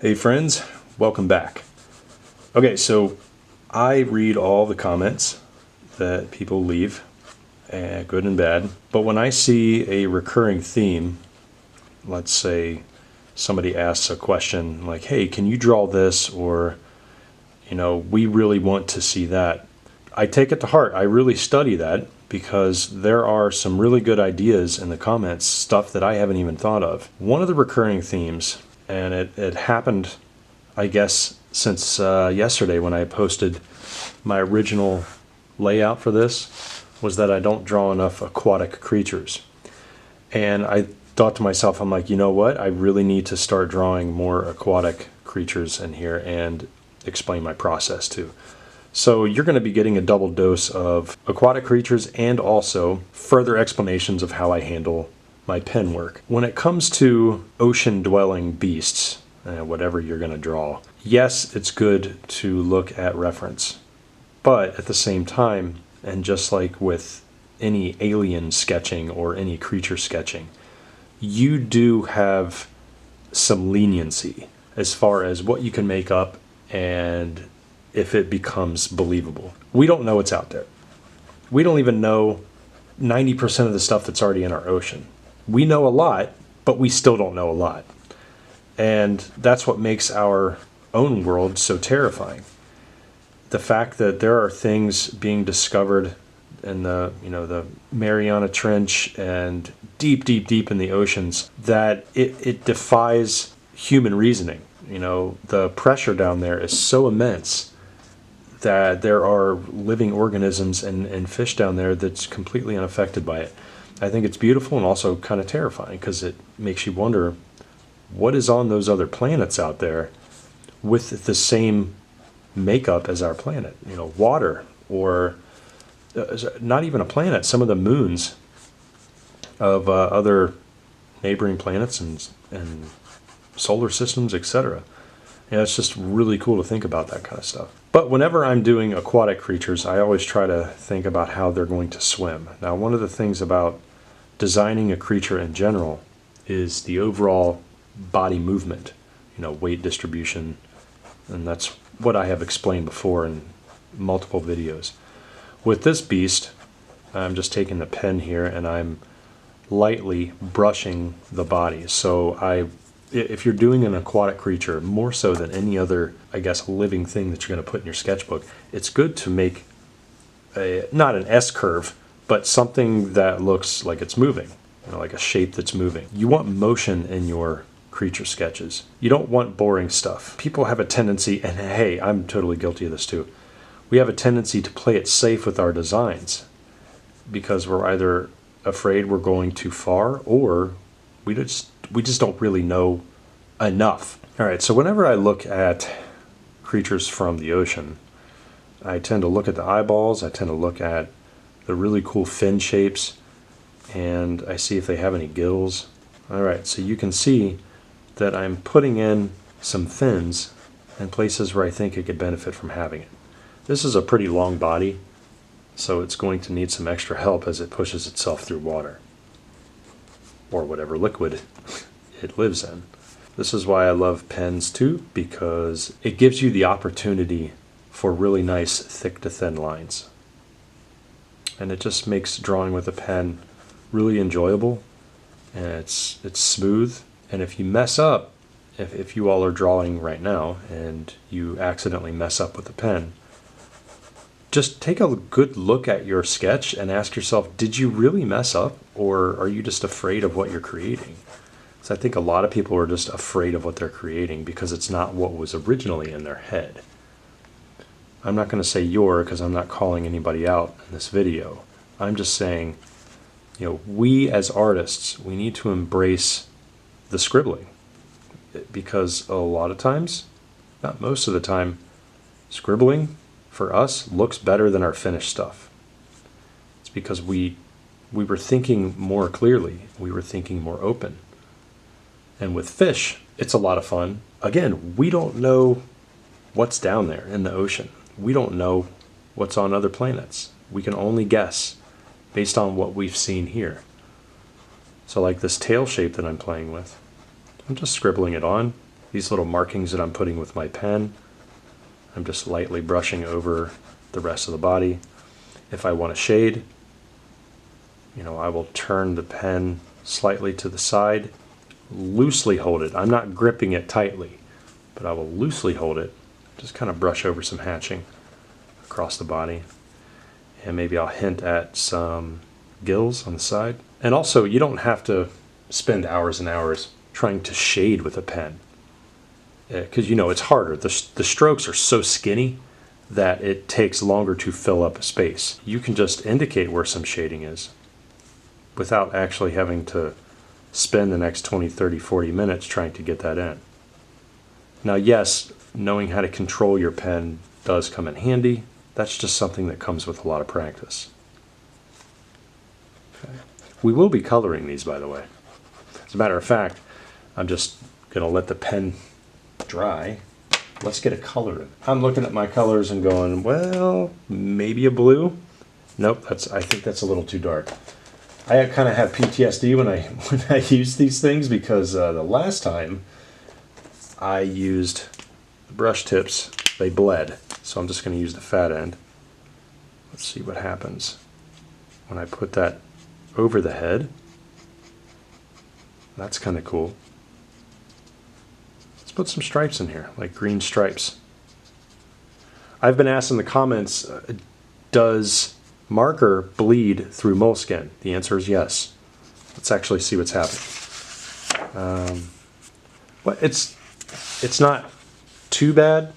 Hey friends, welcome back. Okay, so I read all the comments that people leave, good and bad, but when I see a recurring theme, let's say somebody asks a question like, hey, can you draw this? Or, we really want to see that. I take it to heart. I really study that because there are some really good ideas in the comments, stuff that I haven't even thought of. One of the recurring themes, and it happened, I guess, since yesterday when I posted my original layout for this, was that I don't draw enough aquatic creatures. And I thought to myself, I'm like, you know what? I really need to start drawing more aquatic creatures in here and explain my process too. So you're going to be getting a double dose of aquatic creatures and also further explanations of how I handle my pen work. When it comes to ocean-dwelling beasts, whatever you're going to draw, yes, it's good to look at reference. But at the same time, and just like with any alien sketching or any creature sketching, you do have some leniency as far as what you can make up and if it becomes believable. We don't know what's out there. We don't even know 90% of the stuff that's already in our ocean. We know a lot, but we still don't know a lot. And that's what makes our own world so terrifying. The fact that there are things being discovered in the Mariana Trench and deep, deep, deep in the oceans that it defies human reasoning. The pressure down there is so immense that there are living organisms and fish down there that's completely unaffected by it. I think it's beautiful and also kind of terrifying because it makes you wonder what is on those other planets out there with the same makeup as our planet. Water, or not even a planet, some of the moons of other neighboring planets and solar systems, etc. It's just really cool to think about that kind of stuff. But whenever I'm doing aquatic creatures, I always try to think about how they're going to swim. Now, one of the things about designing a creature in general is the overall body movement, weight distribution, and that's what I have explained before in multiple videos. With this beast, I'm just taking the pen here and I'm lightly brushing the body. So if you're doing an aquatic creature, more so than any other, I guess, living thing that you're going to put in your sketchbook, it's good to make not an S-curve, but something that looks like it's moving, like a shape that's moving. You want motion in your creature sketches. You don't want boring stuff. People have a tendency, and hey, I'm totally guilty of this too, we have a tendency to play it safe with our designs because we're either afraid we're going too far or we just don't really know enough. All right, so whenever I look at creatures from the ocean, I tend to look at the eyeballs, I tend to look at the really cool fin shapes, and I see if they have any gills. All right, so you can see that I'm putting in some fins in places where I think it could benefit from having it. This is a pretty long body, so it's going to need some extra help as it pushes itself through water, or whatever liquid it lives in. This is why I love pens too, because it gives you the opportunity for really nice thick to thin lines. And it just makes drawing with a pen really enjoyable, and it's smooth. And if you mess up, if you all are drawing right now and you accidentally mess up with the pen, just take a good look at your sketch and ask yourself, did you really mess up, or are you just afraid of what you're creating? So I think a lot of people are just afraid of what they're creating because it's not what was originally in their head. I'm not going to say you're, because I'm not calling anybody out in this video. I'm just saying, we as artists, we need to embrace the scribbling, because a lot of times, not most of the time, scribbling for us looks better than our finished stuff. It's because we were thinking more clearly, we were thinking more open. And with fish, it's a lot of fun. Again, we don't know what's down there in the ocean. We don't know what's on other planets. We can only guess based on what we've seen here. So like this tail shape that I'm playing with, I'm just scribbling it on. these little markings that I'm putting with my pen, I'm just lightly brushing over the rest of the body. If I want to shade, I will turn the pen slightly to the side, loosely hold it. I'm not gripping it tightly, but I will loosely hold it, just kind of brush over some hatching across the body. And maybe I'll hint at some gills on the side. And also, you don't have to spend hours and hours trying to shade with a pen, because it's harder. The strokes are so skinny that it takes longer to fill up a space. You can just indicate where some shading is without actually having to spend the next 20, 30, 40 minutes trying to get that in. Now, yes, knowing how to control your pen does come in handy. That's just something that comes with a lot of practice. Okay. We will be coloring these, by the way. As a matter of fact, I'm just going to let the pen dry. Let's get a color in. I'm looking at my colors and going, well, maybe a blue. Nope, I think that's a little too dark. I kind of have PTSD when I use these things, because the last time I used brush tips, they bled. So I'm just going to use the fat end. Let's see what happens when I put that over the head. That's kind of cool. Let's put some stripes in here, like green stripes. I've been asked in the comments, does marker bleed through moleskin? The answer is yes. Let's actually see what's happening. Well, it's not too bad,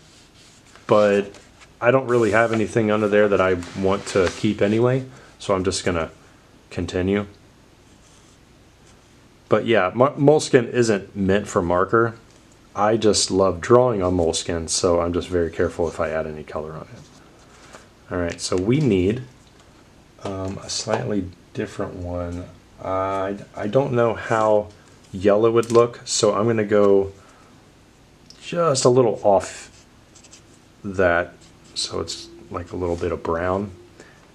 but I don't really have anything under there that I want to keep anyway, so I'm just gonna continue. But yeah, moleskin isn't meant for marker. I just love drawing on moleskin, so I'm just very careful if I add any color on it. Alright, so we need a slightly different one. I don't know how yellow would look, so I'm going to go just a little off that, so it's like a little bit of brown.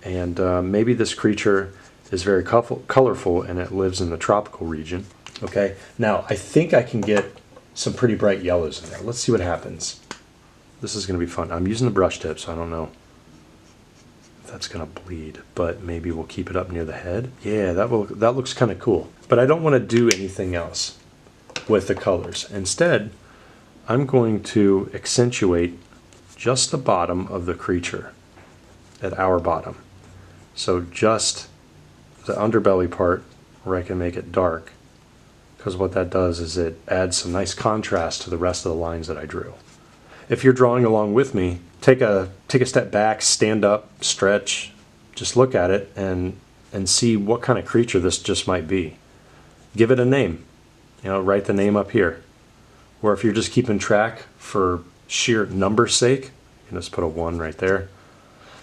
And maybe this creature is very colorful and it lives in the tropical region. Okay, now I think I can get some pretty bright yellows in there. Let's see what happens. This is going to be fun. I'm using the brush tip, so I don't know if that's going to bleed, but maybe we'll keep it up near the head. Yeah, that looks kind of cool. But I don't want to do anything else with the colors. Instead, I'm going to accentuate just the bottom of the creature at our bottom. So just the underbelly part where I can make it dark, because what that does is it adds some nice contrast to the rest of the lines that I drew. If you're drawing along with me, take a step back, stand up, stretch, just look at it and see what kind of creature this just might be. Give it a name. Write the name up here. Or if you're just keeping track for sheer number's sake, you can just put a 1 right there.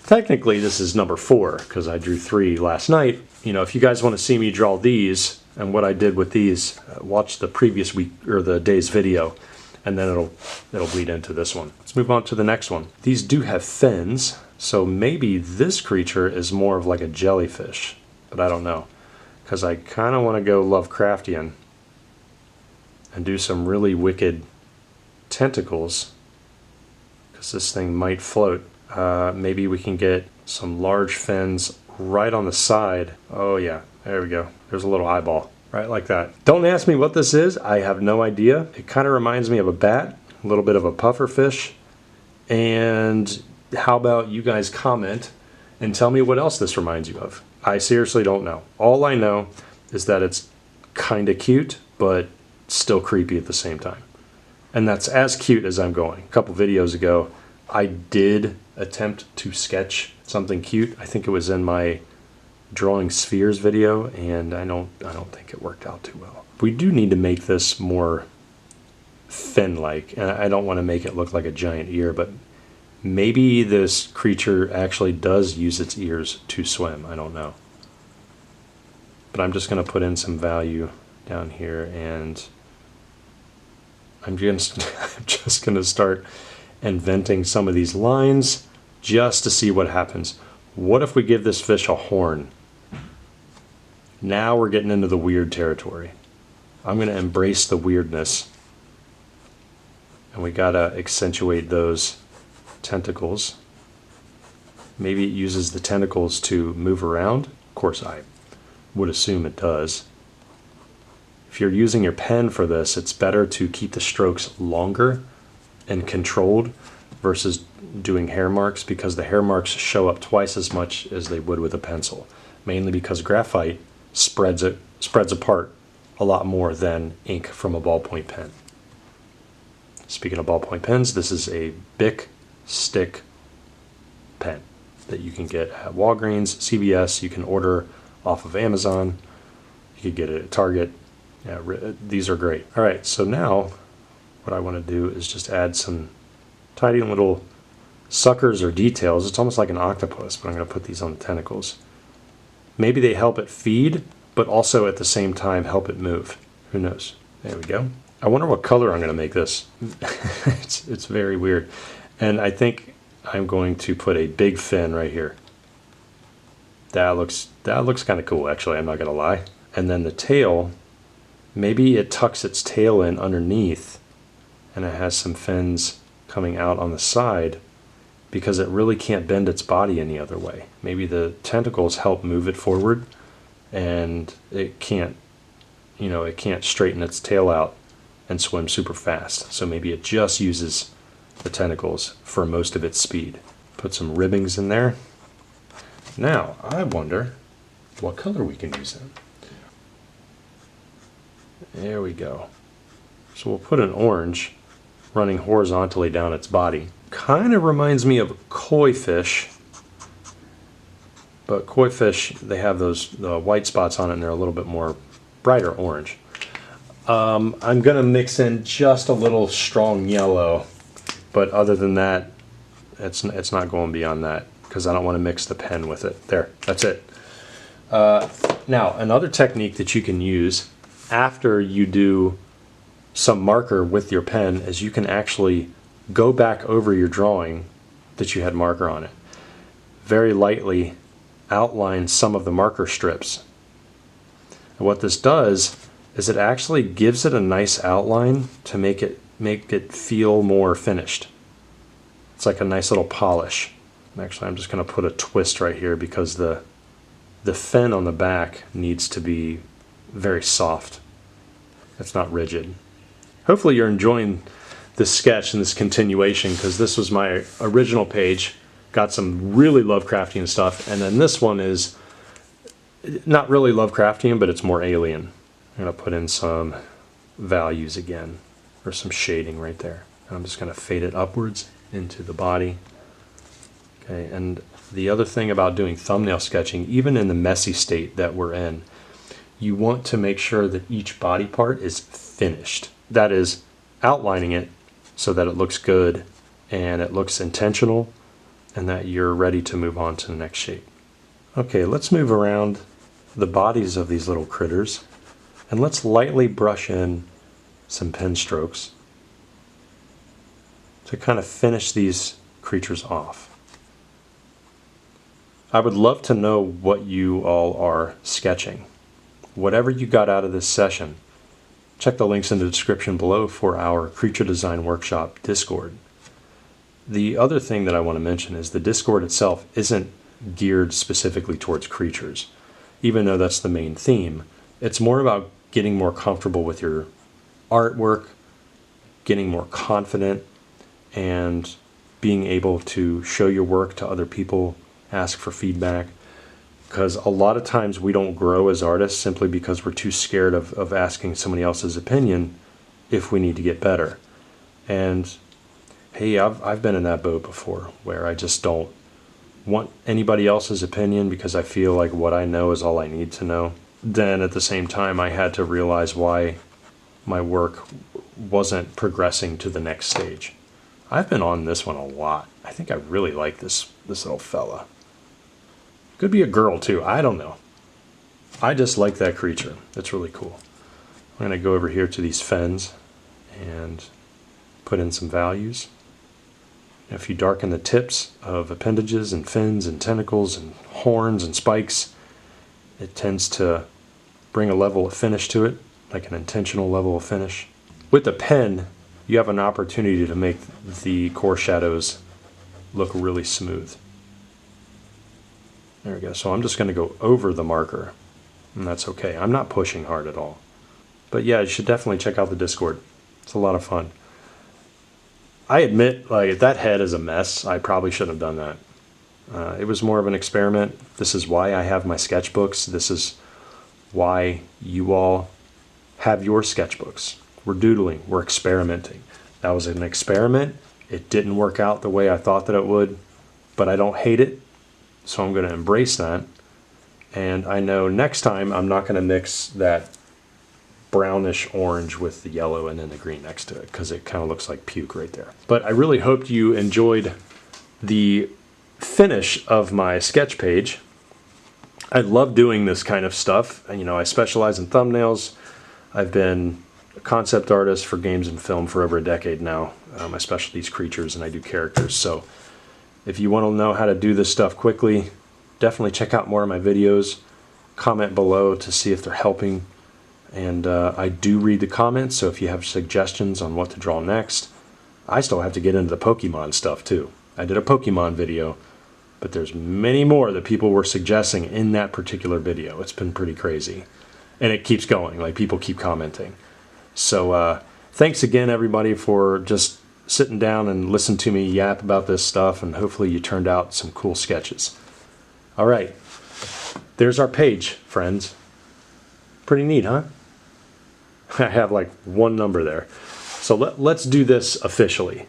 Technically, this is number 4 because I drew 3 last night. If you guys want to see me draw these and what I did with these, watch the previous week or the day's video, and then it'll bleed into this one. Let's move on to the next one. These do have fins, so maybe this creature is more of like a jellyfish, but I don't know, because I kind of want to go Lovecraftian and do some really wicked tentacles, because this thing might float. Maybe we can get some large fins right on the side. Oh yeah, there we go. There's a little eyeball, right like that. Don't ask me what this is. I have no idea. It kind of reminds me of a bat, a little bit of a puffer fish. And how about you guys comment and tell me what else this reminds you of? I seriously don't know. All I know is that it's kind of cute, but still creepy at the same time. And that's as cute as I'm going. A couple videos ago, I did attempt to sketch something cute. I think it was in my drawing spheres video, and I don't think it worked out too well. We do need to make this more fin-like, and I don't want to make it look like a giant ear, but maybe this creature actually does use its ears to swim. I don't know. But I'm just going to put in some value down here, and I'm just going to start inventing some of these lines just to see what happens. What if we give this fish a horn? Now we're getting into the weird territory. I'm going to embrace the weirdness. And we gotta accentuate those tentacles. Maybe it uses the tentacles to move around. Of course, I would assume it does. If you're using your pen for this, it's better to keep the strokes longer and controlled versus doing hair marks, because the hair marks show up twice as much as they would with a pencil, mainly because graphite spreads apart a lot more than ink from a ballpoint pen. Speaking of ballpoint pens, this is a Bic stick pen that you can get at Walgreens, CVS. You can order off of Amazon. You could get it at Target. Yeah, these are great. All right, so now what I want to do is just add some tiny little suckers or details. It's almost like an octopus, but I'm going to put these on the tentacles. Maybe they help it feed, but also at the same time help it move. Who knows? There we go. I wonder what color I'm going to make this. It's very weird. And I think I'm going to put a big fin right here. That looks kind of cool, actually. I'm not going to lie. And then the tail, maybe it tucks its tail in underneath and it has some fins coming out on the side because it really can't bend its body any other way. Maybe the tentacles help move it forward and it can't straighten its tail out and swim super fast. So maybe it just uses the tentacles for most of its speed. Put some ribbings in there. Now, I wonder what color we can use in. There we go. So we'll put an orange running horizontally down its body. Kind of reminds me of koi fish, but koi fish, they have the white spots on it and they're a little bit more brighter orange. I'm going to mix in just a little strong yellow, but other than that, it's not going beyond that because I don't want to mix the pen with it. There, that's it. Now, another technique that you can use after you do some marker with your pen is you can actually go back over your drawing that you had marker on it. Very lightly outline some of the marker strips. And what this does is it actually gives it a nice outline to make it feel more finished. It's like a nice little polish. Actually, I'm just going to put a twist right here because the fin on the back needs to be very soft. It's not rigid. Hopefully you're enjoying this sketch and this continuation, because this was my original page. Got some really Lovecraftian stuff, and then this one is not really Lovecraftian, but it's more alien. I'm going to put in some values again, or some shading right there. And I'm just going to fade it upwards into the body. Okay, and the other thing about doing thumbnail sketching, even in the messy state that we're in, you want to make sure that each body part is finished. That is, outlining it so that it looks good and it looks intentional and that you're ready to move on to the next shape. Okay, let's move around the bodies of these little critters and let's lightly brush in some pen strokes to kind of finish these creatures off. I would love to know what you all are sketching. Whatever you got out of this session, check the links in the description below for our Creature Design Workshop Discord. The other thing that I want to mention is the Discord itself isn't geared specifically towards creatures. Even though that's the main theme, it's more about getting more comfortable with your artwork, getting more confident, and being able to show your work to other people, ask for feedback. Because a lot of times we don't grow as artists simply because we're too scared of asking somebody else's opinion if we need to get better. And hey, I've been in that boat before where I just don't want anybody else's opinion because I feel like what I know is all I need to know. Then at the same time, I had to realize why my work wasn't progressing to the next stage. I've been on this one a lot. I think I really like this little fella. Could be a girl too, I don't know. I just like that creature. It's really cool. I'm going to go over here to these fins and put in some values. If you darken the tips of appendages and fins and tentacles and horns and spikes, it tends to bring a level of finish to it, like an intentional level of finish. With the pen, you have an opportunity to make the core shadows look really smooth. There we go. So I'm just going to go over the marker, and that's okay. I'm not pushing hard at all. But yeah, you should definitely check out the Discord. It's a lot of fun. I admit, like, that head is a mess. I probably shouldn't have done that. It was more of an experiment. This is why I have my sketchbooks. This is why you all have your sketchbooks. We're doodling. We're experimenting. That was an experiment. It didn't work out the way I thought that it would, but I don't hate it, so I'm going to embrace that. And I know next time I'm not going to mix that brownish orange with the yellow and then the green next to it, because it kind of looks like puke right there. But I really hope you enjoyed the finish of my sketch page. I love doing this kind of stuff. And, you know, I specialize in thumbnails. I've been a concept artist for games and film for over a decade now. My specialty is creatures, and I do characters. So if you want to know how to do this stuff quickly, definitely check out more of my videos. Comment below to see if they're helping. And I do read the comments, so if you have suggestions on what to draw next. I still have to get into the Pokemon stuff too. I did a Pokemon video, but there's many more that people were suggesting in that particular video. It's been pretty crazy. And it keeps going, like people keep commenting. So thanks again, everybody, for just sitting down and listening to me yap about this stuff, and hopefully you turned out some cool sketches. All right, there's our page, friends. Pretty neat, huh? I have like one number there. So let's do this officially.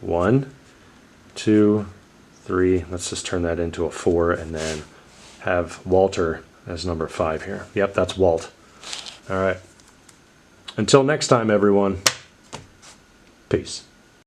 1, 2, 3. Let's just turn that into a 4 and then have Walter as number 5 here. Yep, that's Walt. All right. Until next time, everyone. Peace.